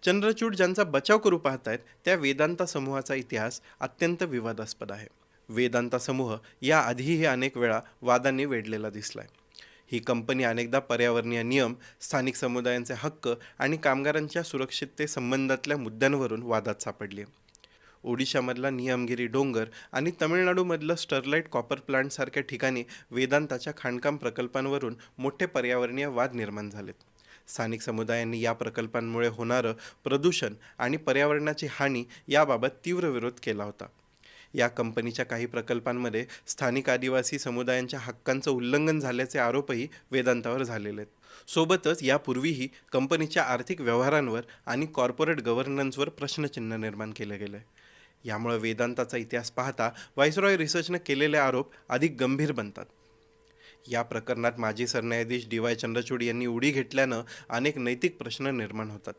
चंद्रचूड ज्यांचा बचाव करू पाहतायत त्या वेदांता समूहाचा इतिहास अत्यंत विवादास्पद आहे. वेदांता समूह या आधीही अनेक वेळा वादांनी वेढलेला दिसलाय. ही कंपनी अनेकदा पर्यावरणीय नियम, स्थानिक समुदायांचे हक्क आणि कामगारांच्या सुरक्षितते संबंधातल्या मुद्द्यांवरून वादात सापडली आहे. ओडिशामधला नियमगिरी डोंगर आणि तमिळनाडूमधलं स्टरलाइट कॉपर प्लांटसारख्या ठिकाणी वेदांताच्या खाणकाम प्रकल्पांवरून मोठे पर्यावरणीय वाद निर्माण झालेत. स्थानिक समुदायांनी या प्रकल्पांमुळे होणारं प्रदूषण आणि पर्यावरणाची हानी याबाबत तीव्र विरोध केला होता. या कंपनीच्या काही प्रकल्पांमध्ये स्थानिक आदिवासी समुदायांच्या हक्कांचं उल्लंघन झाल्याचे आरोपही वेदांतावर झालेले आहेत. सोबतच यापूर्वीही कंपनीच्या आर्थिक व्यवहारांवर आणि कॉर्पोरेट गव्हर्नन्सवर प्रश्नचिन्ह निर्माण केले गेले. यामुळे वेदांताचा इतिहास पाहता व्हाईसरॉय रिसर्चने केलेले आरोप अधिक गंभीर बनतात. या प्रकरणात माजी सरन्यायाधीश डी वाय चंद्रचूड यांनी उडी घेतल्यानं अनेक नैतिक प्रश्न निर्माण होतात.